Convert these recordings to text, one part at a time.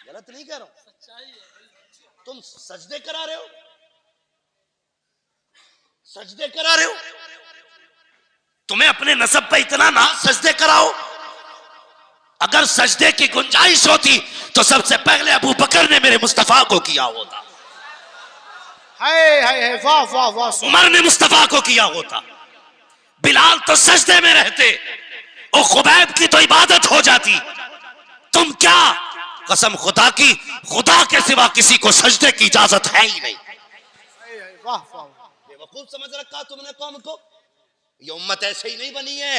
गलत नहीं कह रहा हूं, तुम सजदे करा रहे हो, सजदे करा रहे हो, तुम्हें अपने नसब पे इतना ना सजदे कराओ। अगर सजदे की गुंजाइश होती तो सबसे पहले अबू बकर ने मेरे मुस्तफा को किया होता, हाय हाय हाय, वाह वाह वाह, उमर ने मुस्तफा को किया होता, बिलाल तो सजदे में रहते और खुबैब की तो इबादत हो जाती। तुम क्या, कसम खुदा की, खुदा के सिवा किसी को सजदे की इजाजत है ही नहीं। वाह वाह, बेवकूफ समझ रखा तुमने कौम को। ये उम्मत ऐसे ही नहीं बनी है,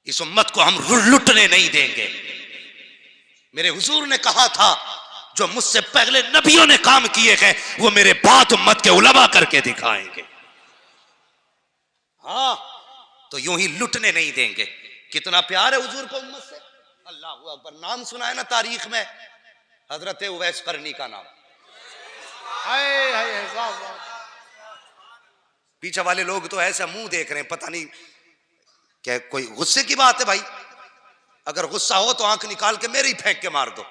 इस उम्मत को हम लुटने नहीं देंगे। मेरे हुजूर ने कहा था जो मुझसे पहले नबियों ने काम किए हैं वो मेरे बाद उम्मत के उलमा करके दिखाएंगे। हाँ, तो यूं ही लुटने नहीं देंगे। कितना प्यार है हुजूर को उम्मत से, अल्लाह अकबर। नाम सुना है ना तारीख में, हजरत उवैस करनी का नाम। हाय हाय, वाह वाह। पीछे वाले लोग तो ऐसा मुंह देख रहे हैं, पता नहीं क्या कोई गुस्से की बात है भाई। अगर गुस्सा हो तो आंख निकाल के मेरे ही फेंक के मार दो।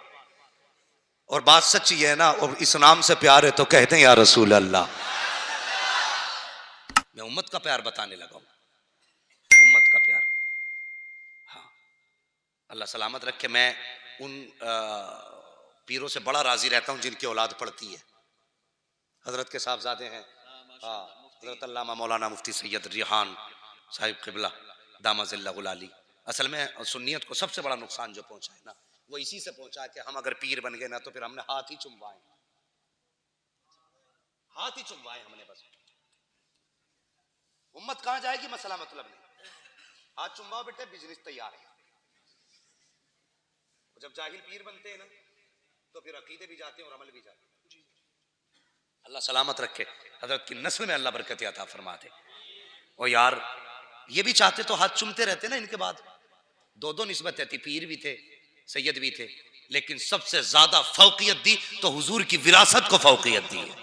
और बात सच्ची है ना, और इस नाम से प्यार है तो कहते हैं या रसूल अल्लाह। मैं उम्मत का प्यार बताने लगा हूं, उम्मत का प्यार। हाँ, अल्लाह सलामत रखे। मैं उन पीरों से बड़ा राजी रहता हूं जिनकी औलाद पढ़ती है। हजरत के साहबजादे हैं, हाँ, हजरत अल्लामा मौलाना मुफ्ती सैयद रिहान साहिब क़िबला दामजिल्लाहुल आली। असल में सुन्नियत को सबसे बड़ा नुकसान जो पहुंचा है ना, वो इसी से पहुंचा कि हम अगर पीर बन गए ना तो फिर हमने हाथ ही चुमवाए, हाथ ही चुमवाए हमने बस। उम्मत कहां जाएगी मसला मतलब नहीं, हाथ चुमवाओ बेटे, बिजनेस तैयार है। जब जाहिल पीर बनते हैं ना तो फिर अकीदे भी जाते हैं और अमल भी जाते हैं। अल्लाह सलामत रखे, हजरत की नस्ल में अल्लाह बरकत अता फरमा दे। और यार ये भी चाहते तो हाथ चुमते रहते ना, इनके बाद दो दो निस्बतें थी, पीर भी थे सैयद भी थे, लेकिन सबसे ज्यादा फौकियत दी तो हुजूर की विरासत को फौकियत दी है।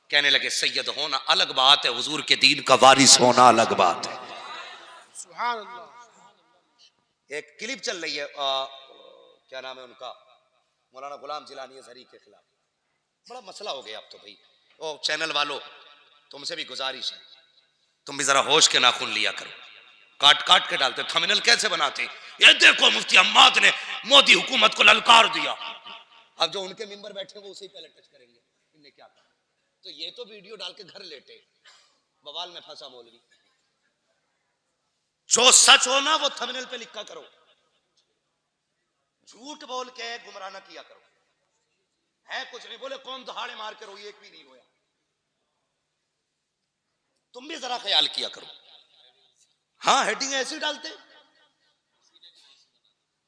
कहने लगे सैयद होना अलग बात है, हुजूर के दीन का वारिस होना अलग बात है। सुभान अल्लाह। एक क्लिप चल रही है, क्या नाम है उनका, मौलाना गुलाम जिलानी अज़हरी के खिलाफ बड़ा मसला हो गया अब तो भाई। ओ चैनल वालों, तुमसे भी गुजारिश है, तुम भी जरा होश के नाखून लिया करो। काट काट के डालते, थंबनेल कैसे बनाते, ये देखो मुफ्ती अम्माद ने मोदी हुकूमत को ललकार दिया। अब जो उनके मेंबर बैठे वो उसी पहले टच करेंगे, इनने क्या कहा। तो ये तो वीडियो डाल के घर लेटे, बवाल में फंसा मौलवी। जो सच हो ना वो थंबनेल पे लिखा करो, झूठ बोल के गुमराह ना किया करो। है कुछ नहीं, बोले कौन दहाड़े मार के रोई, एक भी नहीं रोया। तुम भी जरा ख्याल किया करो। हाँ, हेडिंग ऐसी डालते,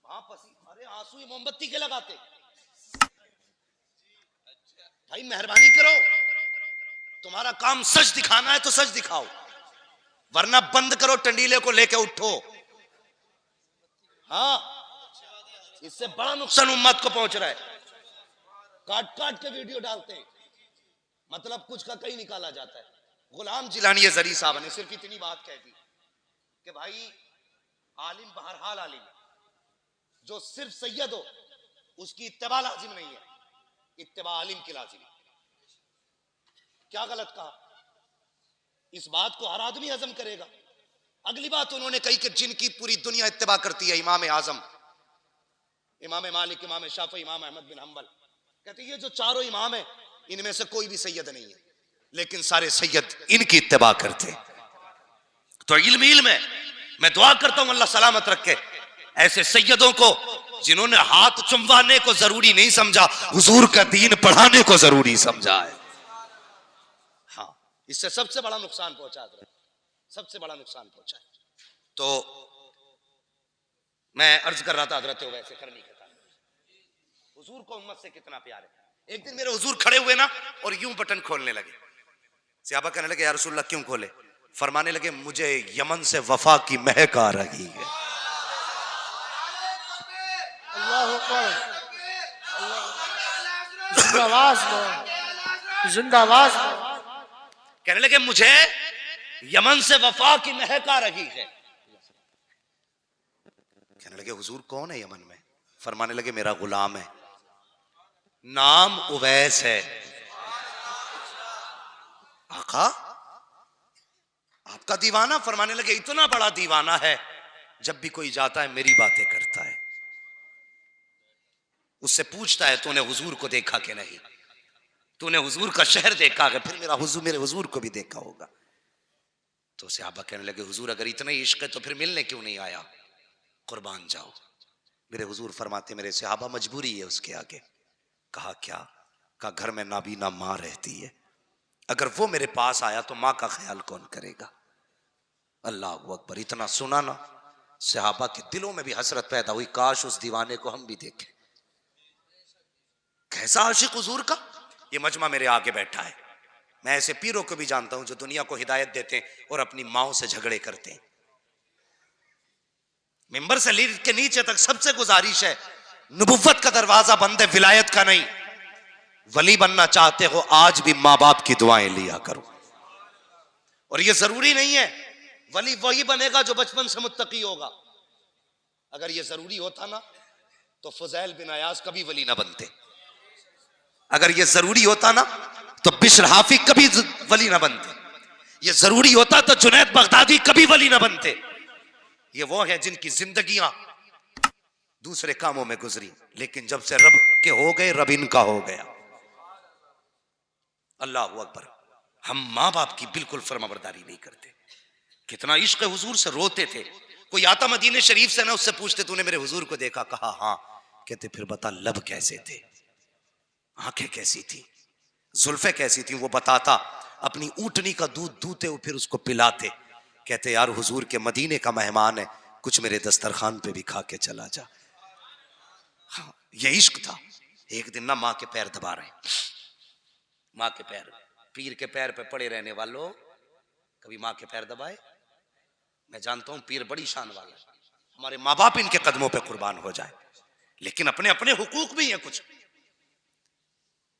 हाँ पसी, अरे आंसू ही मोमबत्ती के लगाते। भाई मेहरबानी करो, तुम्हारा काम सच दिखाना है तो सच दिखाओ, वरना बंद करो, टंडीले को लेके उठो। हाँ, इससे बड़ा नुकसान उम्मत को पहुंच रहा है। काट काट के वीडियो डालते हैं, मतलब कुछ का कहीं निकाला जाता है। गुलाम जिलानी अज़हरी साहब ने सिर्फ इतनी बात कह दी कि भाई आलिम बहरहाल आलिम, जो सिर्फ सैयद हो उसकी इत्तिबा लाजिम नहीं है, इत्तिबा आलिम की लाजिम है। क्या गलत कहा, इस बात को हर आदमी हजम करेगा। अगली बात उन्होंने कही कि जिनकी पूरी दुनिया इत्तिबा करती है, इमाम आजम, इमाम मालिक, इमाम शाफी, इमाम अहमद बिन हंबल, कहते ये जो चारों इमाम है इनमें से कोई भी सैयद नहीं है, लेकिन सारे सैयद इनकी इत्तिबा करते। तो इल्म है, मैं दुआ करता हूं अल्लाह सलामत रखे ऐसे सैयदों को जिन्होंने हाथ चुमवाने को जरूरी नहीं समझा, हुजूर का दीन पढ़ाने को जरूरी समझा है। हाँ, इससे सबसे बड़ा नुकसान पहुंचा, सबसे बड़ा नुकसान पहुंचा है। तो मैं अर्ज कर रहा था हजरत वैसे करनी के कारण हुजूर को उम्मत से कितना प्यार है। एक दिन मेरे हुजूर खड़े हुए ना और यूं बटन खोलने लगे। सहाबा कहने लगे या रसूलल्लाह क्यों खोले? फरमाने लगे मुझे यमन से वफा की महक आ रही है। अल्लाह अकबर, जिंदाबाद जिंदाबाद। कहने लगे मुझे यमन से वफा की महक आ रही है। कहने लगे हुजूर कौन है यमन में? फरमाने लगे मेरा गुलाम है, नाम उवैस है। आका आपका दीवाना? फरमाने लगे इतना बड़ा दीवाना है, जब भी कोई जाता है मेरी बातें करता है। उससे पूछता है तूने हुजूर को देखा कि नहीं, तूने हुजूर का शहर देखा है? फिर मेरे हुजूर को भी देखा होगा। तो सहाबा कहने लगे हुजूर अगर इतना ही इश्क है तो फिर मिलने क्यों नहीं आया? कुर्बान जाओ। मेरे हुजूर फरमाते मेरे सहाबा मजबूरी है उसके आगे। कहा क्या? कहा घर में नाबीना माँ रहती है, अगर वो मेरे पास आया तो माँ का ख्याल कौन करेगा? अल्लाह अकबर। इतना सुना ना, सहाबा के दिलों में भी हसरत पैदा हुई, काश उस दीवाने को हम भी देखें। कैसा आशिक हुजूर का। ये मजमा मेरे आगे बैठा है। मैं ऐसे पीरों को भी जानता हूं जो दुनिया को हिदायत देते हैं और अपनी माओ से झगड़े करते हैं। मिंबर से लीड के नीचे तक सबसे गुजारिश है, नबुव्वत का दरवाजा बंद है, विलायत का नहीं। वली बनना चाहते हो आज भी माँ बाप की दुआएं लिया करो। और ये जरूरी नहीं है वली वही बनेगा जो बचपन से मुत्तकी होगा। अगर ये जरूरी होता ना तो फुजैल बिन अयाज कभी वली ना बनते। अगर ये जरूरी होता ना तो बिश्र हाफी कभी वली ना बनते। ये जरूरी होता तो जुनैद बगदादी कभी वली ना बनते। ये वो है जिनकी जिंदगियां दूसरे कामों में गुजरी, लेकिन जब से रब के हो गए रब इनका हो गया। अल्लाह अकबर। हम माँ बाप की बिल्कुल फर्माबरदारी नहीं करते। कितना इश्क हुजूर से रोते थे। कोई आता मदीने शरीफ से ना, उससे पूछते तूने मेरे हुजूर को देखा? कहा हाँ। कहते फिर बता लब कैसे थे, आंखें कैसी थी, जुल्फे कैसी थी? वो बताता। अपनी ऊंटनी का दूध दूते हुए फिर उसको पिलाते। कहते यार हुजूर के मदीने का मेहमान है, कुछ मेरे दस्तरखान पे भी खा के चला जा। हाँ, ये इश्क था। एक दिन ना माँ के पैर दबा रहे, माँ के पैर, पीर के पैर पे पड़े रहने वालों कभी माँ के पैर दबाए? मैं जानता हूं पीर बड़ी शान वाला है, हमारे माँ बाप इनके कदमों पे कुर्बान हो जाए, लेकिन अपने अपने हुकूक भी हैं कुछ।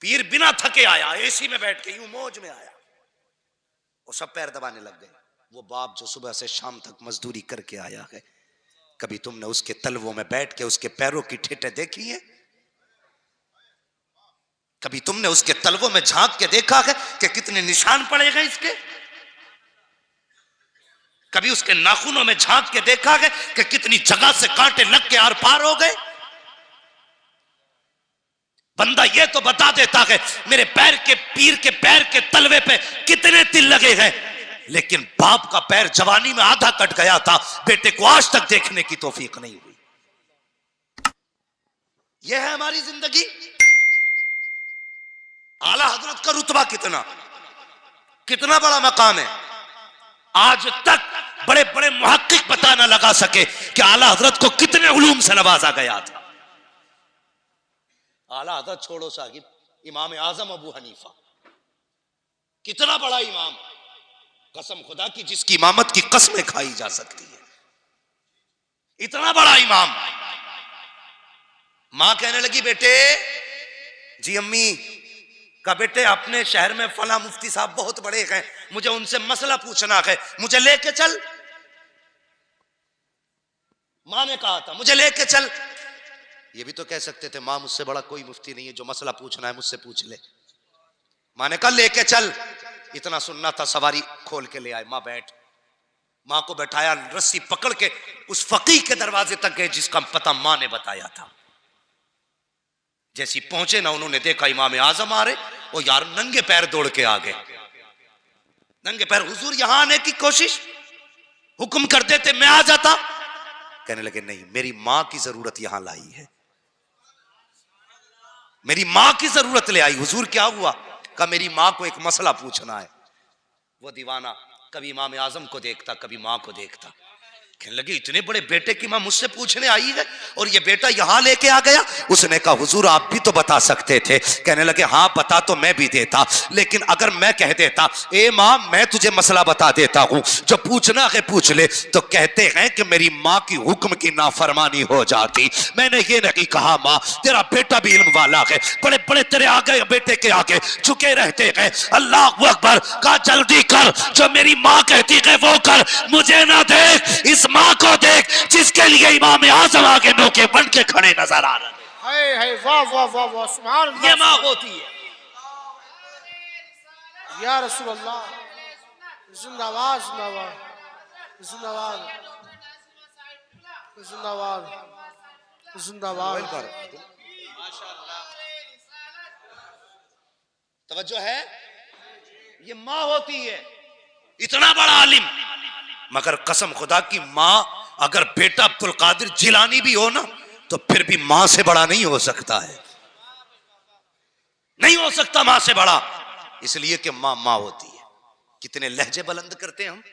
पीर बिना थके आया, एसी में बैठ के यूं मौज में आया, वो सब पैर दबाने लग गए। वो बाप जो सुबह से शाम तक मजदूरी करके आया है, कभी तुमने उसके तलवों में बैठ के उसके पैरों की ठेठे देखी है? कभी तुमने उसके तलवों में झांक के देखा है कि कितने निशान पड़े गए इसके? कभी उसके नाखूनों में झांक के देखा है कि कितनी जगह से कांटे लग के आर पार हो गए? बंदा ये तो बता देता है मेरे पैर के, पीर के पैर के तलवे पे कितने तिल लगे हैं, लेकिन बाप का पैर जवानी में आधा कट गया था, बेटे को आज तक देखने की तौफीक नहीं हुई। यह है हमारी जिंदगी। आला हजरत का रुतबा कितना कितना बड़ा मकाम है। आज तक बड़े बड़े मुहक्किक पता ना लगा सके कि आला हजरत को कितने उलूम से नवाजा गया था। आला हजरत छोड़ो साहिब, इमाम आजम अबू हनीफा कितना बड़ा इमाम, कसम खुदा की जिसकी इमामत की कसमें खाई जा सकती है, इतना बड़ा इमाम। मां कहने लगी बेटे, जी अम्मी, का बेटे अपने शहर में फला मुफ्ती साहब बहुत बड़े हैं, मुझे उनसे मसला पूछना है, मुझे लेके चल। मां ने कहा था मुझे लेके चल। ये भी तो कह सकते थे मां मुझसे बड़ा कोई मुफ्ती नहीं है, जो मसला पूछना है मुझसे पूछ ले। मां ने कहा लेके चल। इतना सुनना था, सवारी खोल के ले आए। मां बैठ, मां को बैठाया, रस्सी पकड़ के उस फकीह के दरवाजे तक गए जिसका पता मां ने बताया था। जैसी पहुंचे ना, उन्होंने देखा इमाम आजम आ रहे, वो यार नंगे पैर दौड़ के आ गए, नंगे पैर। हुजूर यहां आने की कोशिश, हुक्म कर देते मैं आ जाता। कहने लगे नहीं, मेरी मां की जरूरत यहां लाई है, मेरी मां की जरूरत ले आई। हुजूर क्या हुआ? कहा मेरी मां को एक मसला पूछना है। वो दीवाना कभी इमाम आजम को देखता, कभी मां को देखता। कहने लगे इतने बड़े बेटे की मां मुझसे पूछने आई है और ये बेटा यहां लेके आ गया। उसने कहा हुजूर आप भी तो बता सकते थे। कहने लगे हाँ बता तो मैं भी देता, लेकिन अगर मैं कह देता ए मां मैं तुझे मसला बता देता हूं, जो पूछना है पूछ ले, तो कहते हैं कि मेरी मां की हुक्म की नाफरमानी हो जाती। मैंने ये नहीं कहा मां तेरा बेटा भी इल्म वाला है, बड़े बड़े तेरे आगे बेटे के आगे झुके रहते हैं। अल्लाह अकबर। कहा जल्दी कर, जो मेरी मां कहती है वो कर, मुझे ना देख। इस माँ को देख जिसके लिए इमाम आजम आगे नोके बन के खड़े नजर आ रहे हैं। हाय हाय वाह वाह वाह वाह सुभान अल्लाह। ये माँ होती है। या रसूल अल्लाह जिंदाबाद जिंदाबाद जिंदाबाद जिंदाबाद जिंदाबाद। तवज्जो है, ये माँ होती है। इतना बड़ा आलिम, मगर कसम खुदा की माँ अगर बेटा अब्दुल कादिर जिलानी भी हो ना तो फिर भी माँ से बड़ा नहीं हो सकता है, नहीं हो सकता माँ से बड़ा, इसलिए कि माँ माँ होती है। कितने लहजे बुलंद करते हैं हम।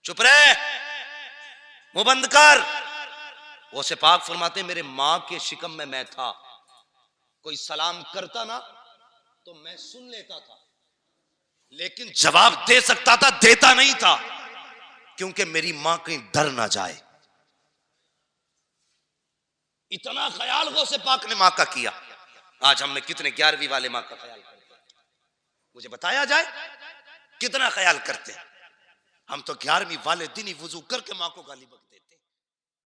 चुप रहे, मुंह बंद कर। वो से पाक फरमाते मेरे माँ के शिकम में मैं था, कोई सलाम करता ना तो मैं सुन लेता था, लेकिन जवाब दे सकता था, देता नहीं था, क्योंकि मेरी मां कहीं डर ना जाए। इतना ख्याल गौसे पाक ने मां का किया। आज हमने कितने 11वीं वाले मां का ख्याल करते हैं, मुझे बताया जाए कितना ख्याल करते हैं। हम तो 11वीं वाले दिन ही वुजू करके मां को गाली बक देते।